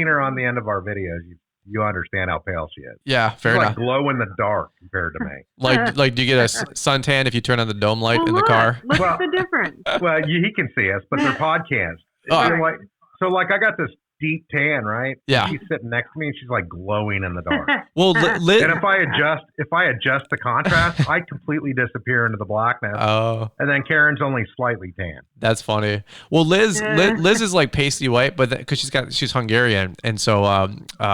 her on the end of our videos, you understand how pale she is. Yeah, fair enough. Like glow in the dark compared to me. Like, do you get a suntan if you turn on the dome light in the car? Look at the difference. Well, he can see us, but they're podcasts. So I got this deep tan, right? Yeah. She's sitting next to me and she's like glowing in the dark. Well, and if I adjust the contrast, I completely disappear into the blackness. Oh. And then Karen's only slightly tan. That's funny. Well, Liz is like pasty white, but because she's Hungarian, and so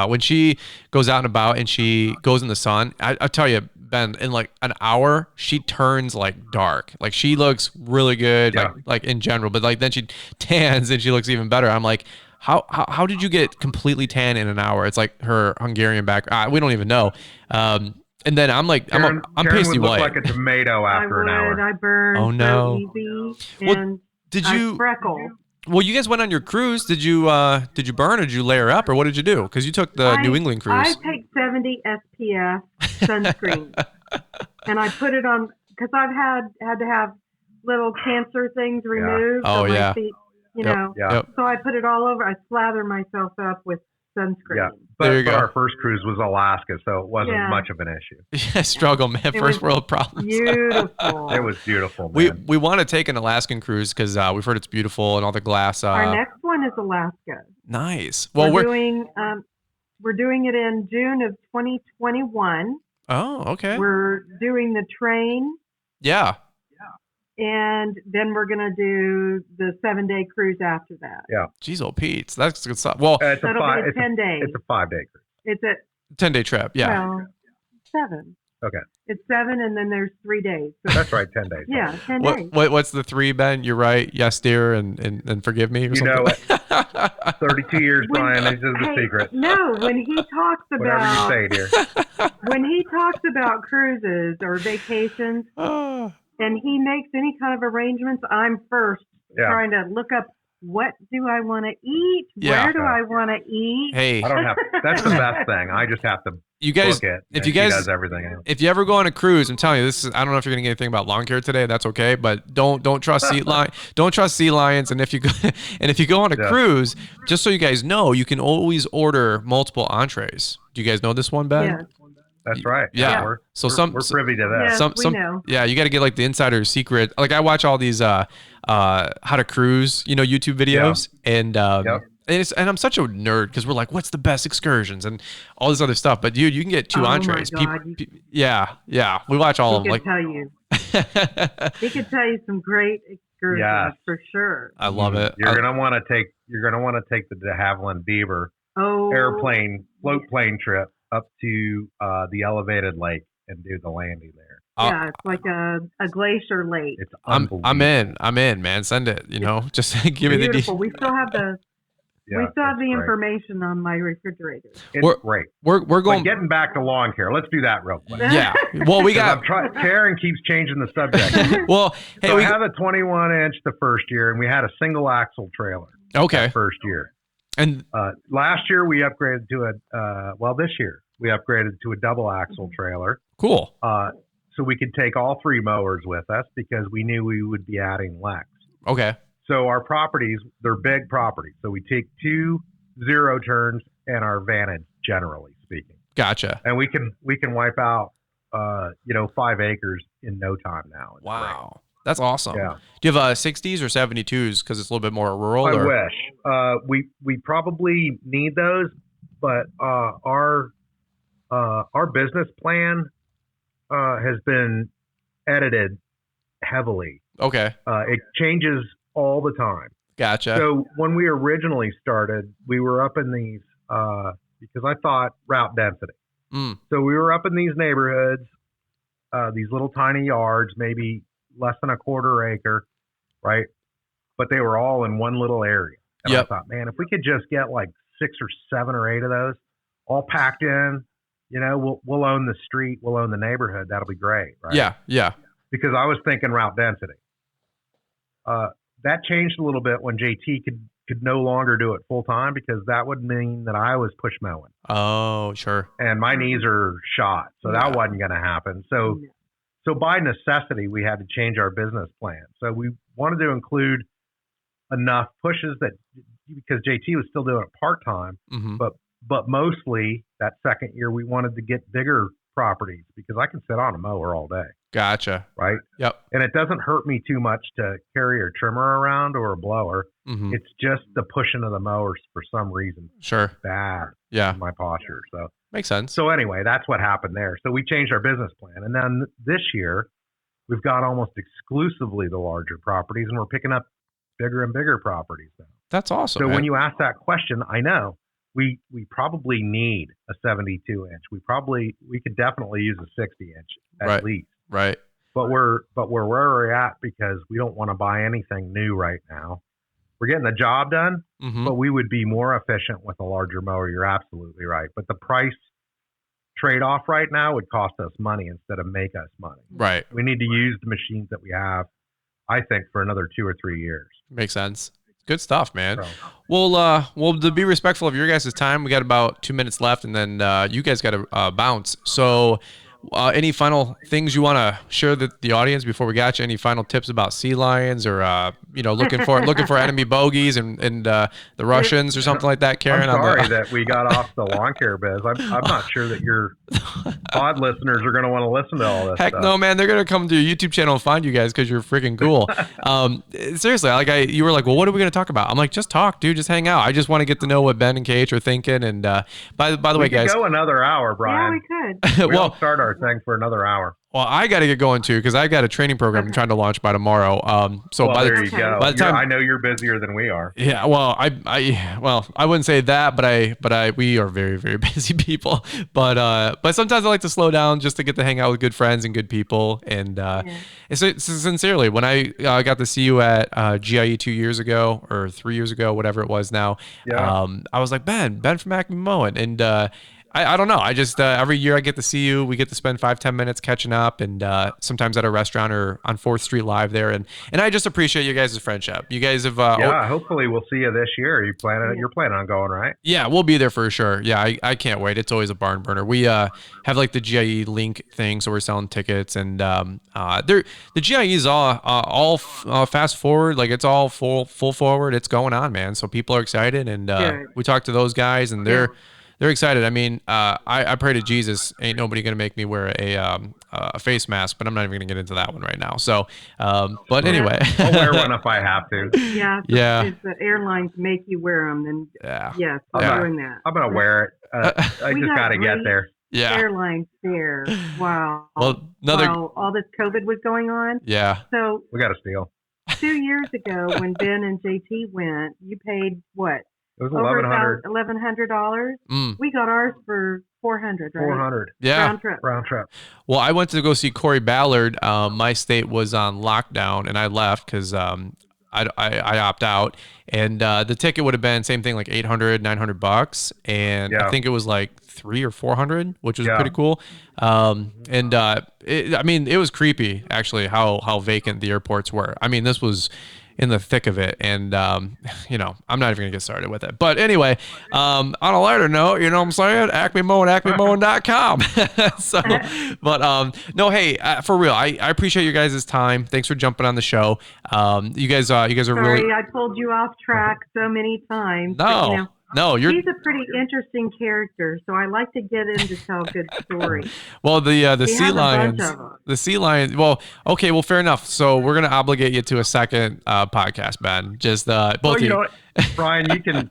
when she goes out and about and she goes in the sun, I tell you, Ben, in like an hour, she turns like dark. Like she looks really good, like in general, but like then she tans and she looks even better. I'm like, how did you get completely tan in an hour? It's like her Hungarian background. We don't even know. And then I'm like, Karen, I'm Karen pasty would look white. like a tomato after an hour. I burn so easy. And did you freckle? Well, you guys went on your cruise. Did you burn or did you layer up or what did you do? Because you took the New England cruise. I take 70 SPF sunscreen, and I put it on because I've had to have little cancer things removed. Oh on yeah. My feet, So I put it all over. I slather myself up with sunscreen. Yeah, but our first cruise was Alaska, so it wasn't much of an issue. Yeah, struggle, man. First world problems. Beautiful. It was beautiful, man. We want to take an Alaskan cruise because we've heard it's beautiful and all the glass. Our next one is Alaska. Nice. Well, we're doing it in June of 2021. Oh, okay. We're doing the train. Yeah. And then we're going to do the 7-day cruise after that. Yeah. Jeez, old Pete. That's good stuff. Well, it's that'll be 10 days. It's a 5-day cruise. It's a 10-day trip. Yeah. Well, 7. Okay. It's 7, and then there's 3 days. So that's right, 10 days. Yeah, 10 days. What's the 3, Ben? You're right. Yes, dear, and forgive me. Or something? Know it. 32 years, Brian. This is the secret. No, when he talks about whatever you say, dear. When he talks about cruises or vacations, and he makes any kind of arrangements, I'm first trying to look up what do I want to eat? Yeah. Where do I want to eat? Hey, I don't have. That's the best thing. I just have to you guys, book it. if and you guys, she does everything else. if you ever go on a cruise, I'm telling you, this is. I don't know if you're gonna get anything about lawn care today. That's okay, but don't trust don't trust sea lions. And if you go on a cruise, just so you guys know, you can always order multiple entrees. Do you guys know this one, Ben? Yeah. That's right. Yeah. We're privy to that. Yes, we know. Yeah, you got to get like the insider secret. Like I watch all these how to cruise, YouTube videos, and and I'm such a nerd because we're like, what's the best excursions and all this other stuff. But dude, you can get two entrees. My God. Yeah, we watch all of them. Like, tell you. He could tell you some great excursions for sure. I love it. You're gonna want to take the de Havilland Beaver float plane trip up to the elevated lake and do the landing there. Yeah, it's like a glacier lake. It's I'm in, man. Send it. Just give me the beautiful. We still have the information on my refrigerator. It's great. We're going. But getting back to lawn care. Let's do that real quick. Yeah. Well, we got. Karen keeps changing the subject. Well, hey, so we had a 21-inch the first year, and we had a single axle trailer. Okay. First year. And last year we upgraded to this year we upgraded to a double axle trailer. Cool. So we could take all three mowers with us because we knew we would be adding Lex. Okay. So our properties, they're big properties. So we take 2 zero turns and our Vantage, generally speaking. Gotcha. And we can wipe out 5 acres in no time now. It's wow. great. That's awesome. Yeah. Do you have 60s or 72s because it's a little bit more rural? I wish. We probably need those, but our business plan has been edited heavily. Okay. It changes all the time. Gotcha. So when we originally started, we were up in these because I thought route density. So we were up in these neighborhoods, these little tiny yards, maybe less than a quarter acre, right? But they were all in one little area. And I thought, man, if we could just get like 6 or 7 or 8 of those all packed in, we'll own the street, we'll own the neighborhood. That'll be great, right? Yeah. Because I was thinking route density. That changed a little bit when JT could no longer do it full time because that would mean that I was push mowing. Oh, sure. And my knees are shot, so that wasn't going to happen. So by necessity, we had to change our business plan. So we wanted to include enough pushes because JT was still doing it part time, but mostly that second year we wanted to get bigger properties because I can sit on a mower all day. Gotcha. Right. Yep. And it doesn't hurt me too much to carry a trimmer around or a blower. It's just the pushing of the mowers for some reason. Sure. Bad. Yeah. In my posture. So makes sense. So anyway, that's what happened there. So we changed our business plan, and then this year we've got almost exclusively the larger properties, and we're picking up bigger and bigger properties now. That's awesome. So when you ask that question, I know we probably need a 72-inch. We could definitely use a 60-inch at least. Right. But we're where we're at because we don't want to buy anything new right now. We're getting the job done, but we would be more efficient with a larger mower. You're absolutely right. But the price trade-off right now would cost us money instead of make us money. Right. We need to use the machines that we have, I think, for another 2 or 3 years. Makes sense. Good stuff, man. Well, to be respectful of your guys' time, we got about 2 minutes left, and then you guys got to bounce. So any final things you want to share with the audience before we got you? Any final tips about sea lions or looking for enemy bogeys and the Russians or something like that, Karen? I'm sorry that we got off the lawn care biz. I'm not sure that your pod listeners are going to want to listen to all this. Heck stuff. no, man. They're going to come to your YouTube channel and find you guys because you're freaking cool. Seriously, you were like, well, what are we going to talk about? I'm like, just talk, dude. Just hang out. I just want to get to know what Ben and KH are thinking. And by the way, guys, we could go another hour, Brian. Yeah, we could. We'll start our thing for another hour. Well, I got to get going too because I've got a training program I'm trying to launch by tomorrow. There you go. By the time I know you're busier than we are. Yeah, well, I wouldn't say that, but we are very, very busy people. But sometimes I like to slow down just to get to hang out with good friends and good people. And so sincerely, when I got to see you at GIE 2 years ago or 3 years ago, whatever it was now, I was like, Ben from Acme Mowing, and I don't know. I just every year I get to see you. We get to spend 5-10 minutes catching up, and sometimes at a restaurant or on 4th Street Live there. And I just appreciate you guys' friendship. You guys have hopefully we'll see you this year. You're planning on going, right? Yeah, we'll be there for sure. Yeah, I can't wait. It's always a barn burner. We have like the GIE link thing, so we're selling tickets, and the GIE is all fast forward. Like it's all full forward. It's going on, man. So people are excited, and we talked to those guys, and they're excited. I mean, I pray to Jesus, ain't nobody gonna make me wear a face mask, but I'm not even gonna get into that one right now. So, but anyway, I'll wear one if I have to. Yeah. If the airlines make you wear them, then yes, I'm doing that. I'm gonna wear it. I just gotta get there. Yeah. Airlines there. Wow. Well, all this COVID was going on. Yeah. So we got a steal. 2 years ago, when Ben and JT went, you paid what? It was $1,100. We got ours for $400, right? $400. Yeah. Round trip. Well, I went to go see Corey Ballard. My state was on lockdown, and I left because I opt out. And the ticket would have been same thing, like $800, $900, and I think it was like $300 or $400, which was pretty cool. It was creepy actually how vacant the airports were. I mean, this was in the thick of it, and I'm not even gonna get started with it. But anyway, on a lighter note, you know what I'm saying? Acme Mowing, acmemowing.com. So, but no, hey, for real, I appreciate you guys' time. Thanks for jumping on the show. You guys are Sorry, really. I pulled you off track so many times. No. No, he's a pretty interesting character, so I like to get him to tell good stories. Well, the sea lions. Well, okay, well, fair enough. So we're gonna obligate you to a second podcast, Ben. Just both of you. Know what, Brian, you can.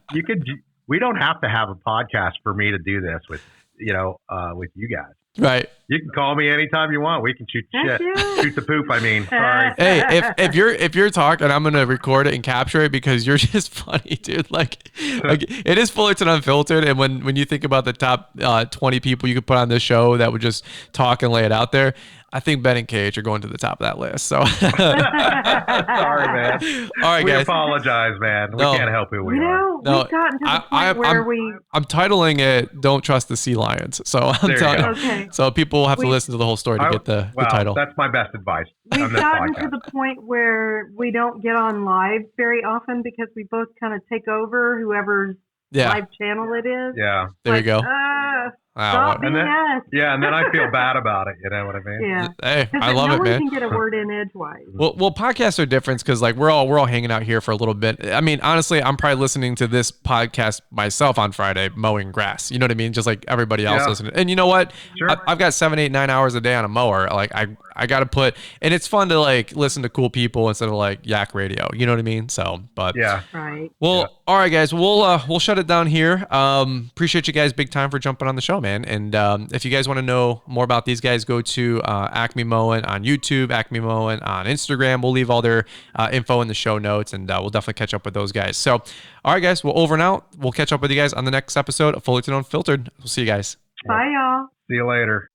We don't have to have a podcast for me to do this with you guys. Right. You can call me anytime you want. We can shoot the poop. I mean, sorry. Hey, if you're talking, I'm gonna record it and capture it because you're just funny, dude. Like it is Fullerton Unfiltered, and when you think about the top 20 people you could put on this show that would just talk and lay it out there, I think Ben and KH are going to the top of that list. So sorry, man. All right, we guys. apologize, man. We can't help who we are. We've gotten to the point where I'm titling it "Don't Trust the Sea Lions." So I'm telling you. Okay. So people will have to listen to the whole story to get the title. That's my best advice. We've gotten to the point where we don't get on live very often because we both kind of take over whoever's live channel it is. Yeah. There you go. Stop being us. Yeah, and then I feel bad about it. You know what I mean? Yeah. Hey, I love it, man. No one can get a word in edgewise. Well, podcasts are different because like we're all hanging out here for a little bit. I mean, honestly, I'm probably listening to this podcast myself on Friday mowing grass. You know what I mean? Just like everybody else listening. And you know what? Sure. I've got 7, 8, 9 hours a day on a mower. Like I got to put, and it's fun to like listen to cool people instead of like yak radio. You know what I mean? So, but right. Well, all right, guys. We'll shut it down here. Appreciate you guys big time for jumping on the show, man. And if you guys want to know more about these guys, go to Acme Mowing on YouTube, Acme Mowing on Instagram. We'll leave all their info in the show notes, and we'll definitely catch up with those guys. So, all right, guys. Well, over and out. We'll catch up with you guys on the next episode of Fullerton Unfiltered. We'll see you guys. Bye, y'all. See you later.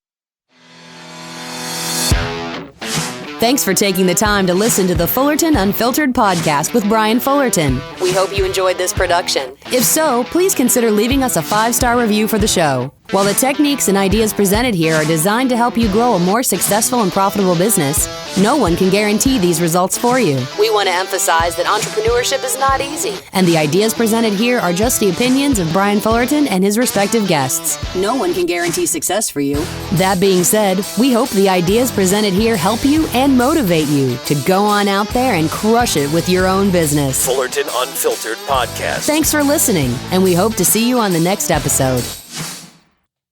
Thanks for taking the time to listen to the Fullerton Unfiltered podcast with Brian Fullerton. We hope you enjoyed this production. If so, please consider leaving us a 5-star review for the show. While the techniques and ideas presented here are designed to help you grow a more successful and profitable business, no one can guarantee these results for you. We want to emphasize that entrepreneurship is not easy, and the ideas presented here are just the opinions of Brian Fullerton and his respective guests. No one can guarantee success for you. That being said, we hope the ideas presented here help you and motivate you to go on out there and crush it with your own business. Fullerton Unfiltered Podcast. Thanks for listening, and we hope to see you on the next episode.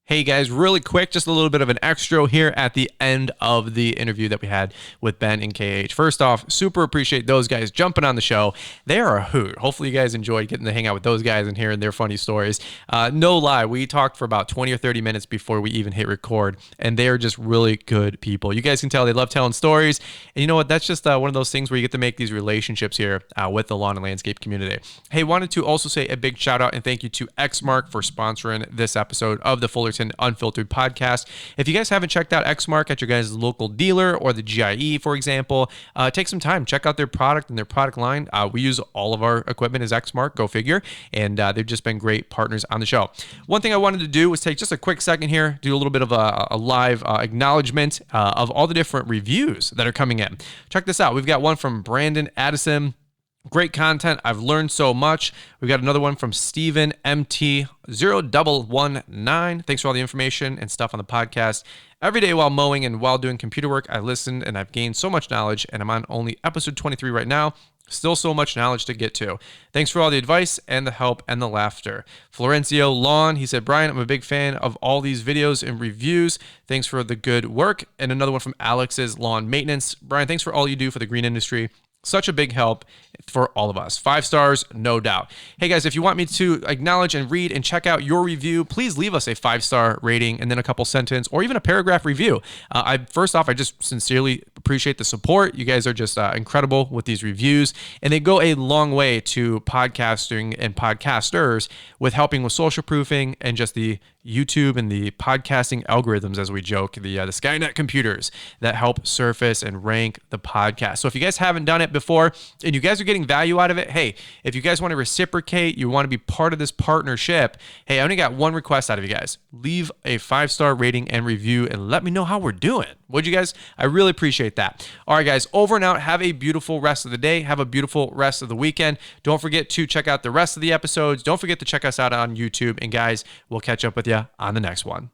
Hey guys, really quick, just a little bit of an extra here at the end of the interview that we had with Ben and KH. First off, super appreciate those guys jumping on the show. They are a hoot. Hopefully you guys enjoyed getting to hang out with those guys and hearing their funny stories. No lie, we talked for about 20 or 30 minutes before we even hit record, and they are just really good people. You guys can tell they love telling stories, and you know what? That's just one of those things where you get to make these relationships here with the lawn and landscape community. Hey, wanted to also say a big shout out and thank you to Xmark for sponsoring this episode of the Fullerton Fullerton Unfiltered podcast. If you guys haven't checked out Exmark at your guys' local dealer or the GIE, for example, take some time, check out their product and their product line. We use all of our equipment as Exmark, go figure, and they've just been great partners on the show. One thing I wanted to do was take just a quick second here, do a little bit of a live acknowledgement of all the different reviews that are coming in. Check this out. We've got one from Brandon Addison. Great content. I've learned so much. We've got another one from Steven MT0119. Thanks for all the information and stuff on the podcast. Every day while mowing and while doing computer work, I listened and I've gained so much knowledge, and I'm on only episode 23 right now. Still so much knowledge to get to. Thanks for all the advice and the help and the laughter. Florencio Lawn, he said, Brian, I'm a big fan of all these videos and reviews. Thanks for the good work. And another one from Alex's Lawn Maintenance. Brian, thanks for all you do for the green industry. Such a big help for all of us. 5 stars, no doubt. Hey guys, if you want me to acknowledge and read and check out your review, please leave us a 5-star rating and then a couple sentence or even a paragraph review. First off, I just sincerely appreciate the support. You guys are just incredible with these reviews, and they go a long way to podcasting and podcasters with helping with social proofing and just the YouTube and the podcasting algorithms, as we joke, the Skynet computers that help surface and rank the podcast. So if you guys haven't done it before and you guys are getting value out of it, hey, if you guys want to reciprocate, you want to be part of this partnership, hey, I only got one request out of you guys. Leave a 5-star rating and review and let me know how we're doing. Would you guys? I really appreciate that. All right, guys, over and out. Have a beautiful rest of the day. Have a beautiful rest of the weekend. Don't forget to check out the rest of the episodes. Don't forget to check us out on YouTube. And guys, we'll catch up with you on the next one.